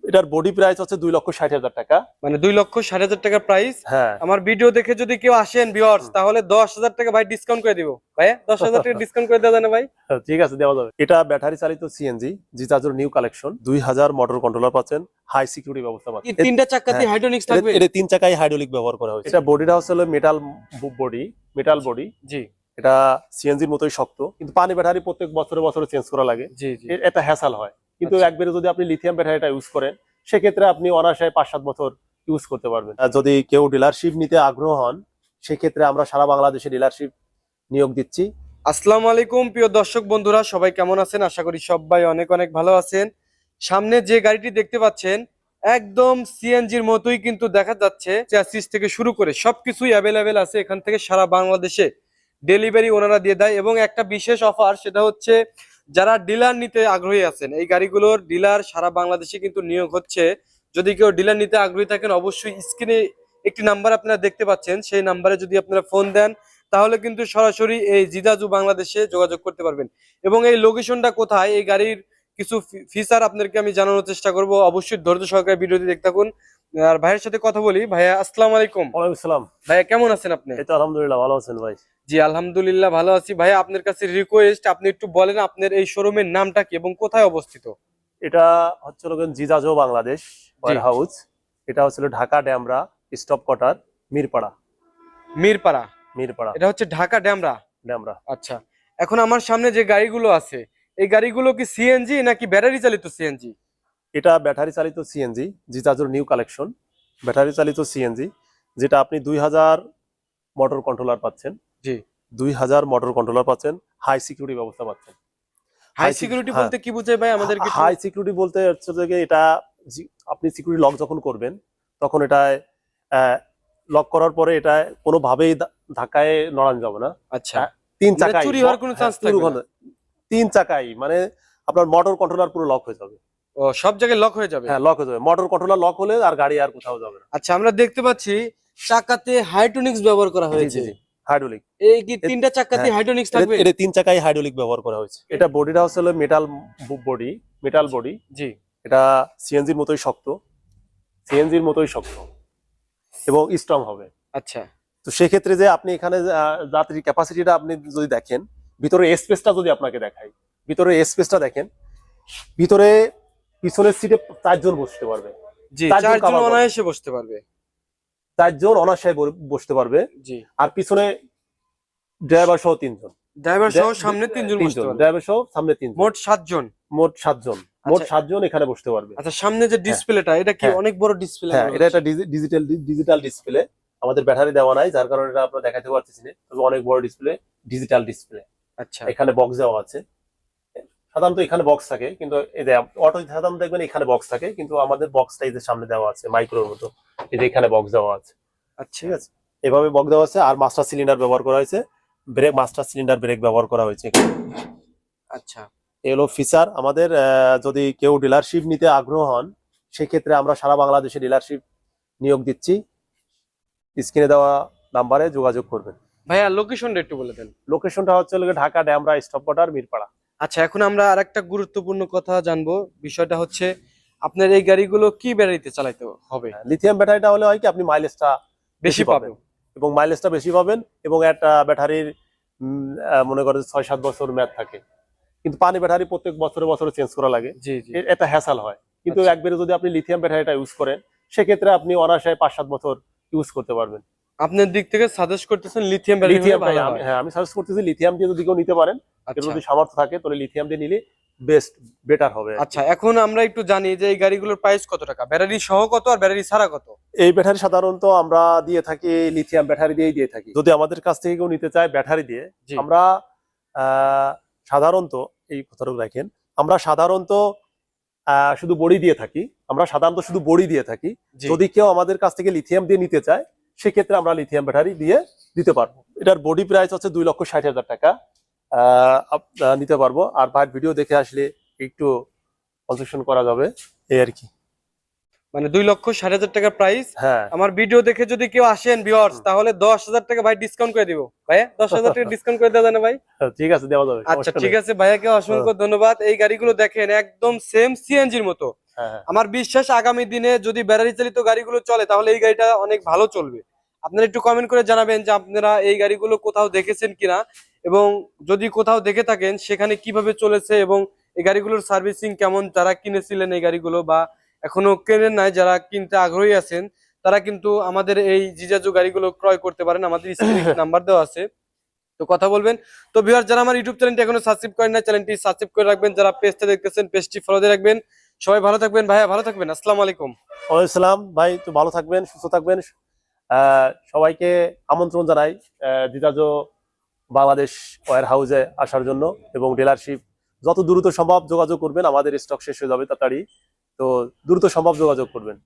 এটার body price হচ্ছে 2,60,000 টাকা। মানে 2,60,000 টাকা প্রাইস। হ্যাঁ, আমার ভিডিও দেখে যদি কেউ আসেন ভিউয়ার্স, তাহলে 10,000 টাকা ভাই ডিসকাউন্ট করে দিব। ভাই 10,000 টাকা ডিসকাউন্ট করে দেওয়া যায় না ভাই? ঠিক আছে, দেওয়া যাবে। এটা ব্যাটারি চালিত সিএনজি জিতাজোর নিউ কালেকশন। 2000 মোটর কন্ট্রোলার পাচ্ছেন, হাই সিকিউরিটি ব্যবস্থা পাচ্ছেন। এই তিনটা চাকাতে হাইড্রোলিক্স থাকবে? এটা 3 চাকায় হাইড্রোলিক ব্যবহার করা হয়েছে। এটা বডিটা হচ্ছে মেটাল বডি। জি এটা সিএনজির মতোই শক্ত, কিন্তু পানি ব্যাটারি প্রত্যেক বছরে বছরে চেঞ্জ করা লাগে। জি জি। এটা হ্যাসাল হয়, কিন্তু একবারে যদি আপনি লিথিয়াম ব্যাটারিটা ইউজ করেন সেক্ষেত্রে আপনি অনায়াসে 5-7 বছর ইউজ করতে পারবেন। আর যদি কেউ ডিলারশিপ নিতে আগ্রহ হন সেক্ষেত্রে আমরা সারা বাংলাদেশে ডিলারশিপ নিয়োগ দিচ্ছি। আসসালামু আলাইকুম প্রিয় দর্শক বন্ধুরা, সবাই কেমন আছেন? আশা করি সবাই অনেক অনেক ভালো আছেন। সামনে যে গাড়িটি দেখতে পাচ্ছেন একদম সিএনজির মতোই কিন্তু দেখা যাচ্ছে। চ্যাসিস থেকে শুরু করে সবকিছুই অ্যাভেলেবেল আছে এখান থেকে সারা বাংলাদেশে ডেলিভারি ওনারা দিয়ে দেয়। এবং একটা বিশেষ অফার, সেটা হচ্ছে যারা ডিলার নিতে আগ্রহী আছেন, এই গাড়িগুলোর ডিলার সারা বাংলাদেশে কিন্তু নিয়োগ হচ্ছে। যদি কেউ ডিলার নিতে আগ্রহী থাকেন অবশ্যই স্ক্রিনে একটি নাম্বার আপনারা দেখতে পাচ্ছেন, সেই নাম্বারে যদি আপনারা ফোন দেন তাহলে কিন্তু সরাসরি এই জিজাজু বাংলাদেশে যোগাযোগ করতে পারবেন। এবং এই লোকেশনটা কোথায়, এই গাড়ির কিছু ফিচার আপনাদেরকে আমি জানানোর চেষ্টা করব। অবশ্যই ধৈর্য সহকারে ভিডিওটি দেখতে থাকুন। আর ভাইয়ের সাথে কথা বলি। ভাইয়া আসসালামু আলাইকুম। ওয়ালাইকুম আসসালাম। ভাইয়া কেমন আছেন আপনি? এই তো আলহামদুলিল্লাহ, ভালো আছেন ভাই? জি আলহামদুলিল্লাহ ভালো আছি। ভাইয়া আপনার কাছে রিকোয়েস্ট, আপনি একটু বলেন আপনার এই শোরুমের নামটা কি এবং কোথায় অবস্থিত? এটা হচ্ছে জিজাজো বাংলাদেশ ওয়্যার হাউস। এটা হচ্ছে ঢাকা ড্যামরা স্টপ কোয়ার্টার, মিরপাড়া। মিরপাড়া। মিরপাড়া, এটা হচ্ছে ঢাকা ড্যামরা। ড্যামরা। আচ্ছা, এখন আমার সামনে যে গাড়িগুলো আছে এই গাড়িগুলো কি সিএনজি নাকি ব্যাটারি চালিত সিএনজি? এটা ব্যাটারি চালিত সিএনজি জিতাজোর নিউ কালেকশন। ব্যাটারি চালিত সিএনজি, যেটা আপনি 2000 মোটর কন্ট্রোলার পাচ্ছেন। জি, 2000 মোটর কন্ট্রোলার পাচ্ছেন, হাই সিকিউরিটি ব্যবস্থা পাচ্ছেন। হাই সিকিউরিটি বলতে কি বোঝায় ভাই আমাদের? হাই সিকিউরিটি বলতে হচ্ছে যে এটা আপনি সিকিউরিটি লক যখন করবেন তখন এটায় লক করার পরে এটা কোনোভাবেই ধাক্কায় নড়ানো যাবে না। আচ্ছা, 3 চাকায় চুরি হওয়ার কোনো চান্স থাকবে না? 3 চাকায় মানে আপনার মোটর কন্ট্রোলার পুরো লক হয়ে যাবে। ও, সব জায়গায় লক হয়ে যাবে? হ্যাঁ, লক হয়ে যাবে। মোটর কন্ট্রোলার লক হলে আর গাড়ি আর কোথাও যাবে না। আচ্ছা, আমরা দেখতে পাচ্ছি চাকাতে হাইড্রোলিক্স ব্যবহার করা হয়েছে। জি, হাইড্রোলিক। এই কি তিনটা চাকাতে হাইড্রোলিক্স থাকবে? এটা 3 চাকায় হাইড্রোলিক ব্যবহার করা হয়েছে। এটা বডিটা হচ্ছে মেটাল বডি। জি, এটা সিএনজির মতোই শক্ত, এবং স্ট্রং হবে। আচ্ছা। তো সেক্ষেত্রে যে আপনি এখানে যাত্রীর ক্যাপাসিটিটা আপনি যদি দেখেন, ভিতরে স্পেসটা যদি আপনাকে দেখাই, ভিতরে স্পেসটা দেখেন। ভিতরে পিছনের সিটে 4 জন বসতে পারবে। জি, 4 জন অনায়াসে বসতে পারবে। 4 জন অনায়াসে বসতে পারবে। জি, আর পিছনে ড্রাইভার সহ 3 জন। ড্রাইভার সহ সামনে 3 জন বসতে পারবে। ড্রাইভার সহ সামনে 3 জন। মোট 7 জন। মোট 7 জন। মোট 7 জন এখানে বসতে পারবে। আচ্ছা, সামনে যে ডিসপ্লেটা, এটা কি অনেক বড় ডিসপ্লে? হ্যাঁ, এটা একটা ডিজিটাল ডিসপ্লে। আমাদের ব্যাটারি দেওয়া নাই, যার কারণে এটা আপনারা দেখাতে পারতেছি না। তবে অনেক বড় ডিসপ্লে, ডিজিটাল ডিসপ্লে। আচ্ছা, এখানে বক্স দেওয়া আছে। সাধারণত এখানে বক্স থাকে, কিন্তু এই যে অটো সাধারণত দেখবেন এখানে বক্স থাকে, কিন্তু আমাদের বক্সটা এই যে সামনে দেওয়া আছে মাইক্রোর মতো। এই যে এখানে বক্স দেওয়া আছে। আচ্ছা, ঠিক আছে, এভাবে বক্স দেওয়া আছে। আর মাস্টার সিলিন্ডার ব্যবহার করা হয়েছে, মাস্টার সিলিন্ডার ব্রেক ব্যবহার করা হয়েছে। আচ্ছা। এগুলো ফিচার আমাদের। যদি কেউ ডিলারশিপ নিতে আগ্রহ হন সেক্ষেত্রে আমরা সারা বাংলাদেশে ডিলারশিপ নিয়োগ দিচ্ছি। স্ক্রিনে দেওয়া নাম্বারে যোগাযোগ করবেন। ভাইয়া লোকেশনটা একটু বলে দেন। লোকেশনটা হচ্ছে ঢাকা ড্যামরা স্টপ কোয়ার্টার, মিরপাড়া। আচ্ছা, এখন আমরা আরেকটা গুরুত্বপূর্ণ কথা জানবো। বিষয়টা হচ্ছে আপনার এই গাড়িগুলো কি ব্যাটারিতে চালাতে হবে? লিথিয়াম ব্যাটারিটা হলে হয় কি আপনি মাইলেজটা বেশি পাবেন, এবং মাইলেজটা বেশি পাবেন, এবং একটা ব্যাটারির মনে করেন 6-7 বছর মেয়াদ থাকে, কিন্তু পানি ব্যাটারি প্রত্যেক বছরে বছরে চেঞ্জ করা লাগে। জি জি। এটা হ্যাসাল হয়, কিন্তু একবারে যদি আপনি লিথিয়াম ব্যাটারিটা ইউজ করেন সেক্ষেত্রে আপনি অনায়াসে 5-7 বছর ইউজ করতে পারবেন। আপনার দিক থেকে সাজেস্ট করতেছেন লিথিয়াম ব্যাটারি হলে ভালো হয়? হ্যাঁ, আমি সাজেস্ট করতেছি লিথিয়াম দিয়ে যদি কেউ নিতে পারেন, যদি সামর্থ্য থাকে তাহলে লিথিয়াম দিয়ে নিলে বেটার হবে। আচ্ছা, এখন আমরা একটু জানি যে এই গাড়িগুলোর প্রাইস কত টাকা, ব্যাটারি সহ কত আর ব্যাটারি ছাড়া কত? এই ব্যাটারি সাধারণত আমরা দিয়ে থাকি লিথিয়াম ব্যাটারি দিয়েই দিয়ে থাকি। যদি আমাদের কাছ থেকে কেউ নিতে চায় ব্যাটারি দিয়ে, আমরা সাধারণত এই কথাটা রাখেন, আমরা সাধারণত শুধু বডি দিয়ে থাকি। যদি কেউ আমাদের কাছ থেকে লিথিয়াম দিয়ে নিতে চায় সেক্ষেত্রে আমরা লিথিয়াম ব্যাটারি দিয়ে দিতে পারবো। এটার বডি প্রাইস হচ্ছে 2,60,000 টাকা নিতে পারবো। আর ভাইয়ের ভিডিও দেখে আসলে একটু কনসেশন করা যাবে, এই আর কি। মানে 2,60,000 টাকা প্রাইস। হ্যাঁ, আমার ভিডিও দেখে যদি কেউ আসেন ভিউয়ার্স তাহলে 10,000 টাকা ভাই ডিসকাউন্ট করে দিব। ভাই 10,000 টাকা ডিসকাউন্ট করে দেওয়া যায় না ভাই? ঠিক আছে, দেওয়া যাবে। আচ্ছা ঠিক আছে, ভাইয়াকে অসংখ্য ধন্যবাদ। এই গাড়িগুলো দেখেন একদম সেম সিএনজির মতো। হ্যাঁ হ্যাঁ। আমার বিশ্বাস আগামী দিনে যদি ব্যাটারি চালিত গাড়িগুলো চলে তাহলে এই গাড়িটা অনেক ভালো চলবে। আপনারা একটু কমেন্ট করে জানাবেন যে আপনারা এই গাড়িগুলো কোথাও দেখেছেন কিনা, এবং যদি কোথাও দেখে থাকেন সেখানে কিভাবে চলেছে এবং এই গাড়িগুলোর সার্ভিসিং কেমন। যারা কিনেছিলেন এই গাড়িগুলো বা এখনো কেনেন নাই, যারা কিনতে আগ্রহী আছেন, তারা কিন্তু আমাদের এই জিজাজু গাড়িগুলো ক্রয় করতে পারেন। আমাদের স্ক্রিনে নাম্বার দেওয়া আছে, তো কথা বলবেন। তো ভিউয়ার, যারা আমার ইউটিউব চ্যানেলটি এখনো সাবস্ক্রাইব করেন না, চ্যানেলটি সাবস্ক্রাইব করে রাখবেন। যারা পেজটা দেখতেছেন পেজটি ফলো দিয়ে রাখবেন। সবাই ভালো থাকবেন ভাইয়া, ভালো থাকবেন। আসসালামু আলাইকুম। ওয়ালাইকুম সালাম ভাই, তো ভালো থাকবেন, সুস্থ থাকবেন। সবাইকে আমন্ত্রণ জানাই জিজাজো বাংলাদেশ ওয়্যার হাউসে আসার জন্য, এবং ডিলারশিপ যত দ্রুত সম্ভব যোগাযোগ করবেন। আমাদের স্টক শেষ হয়ে যাবে তাড়াতাড়ি, তো দ্রুত সম্ভব যোগাযোগ করবেন।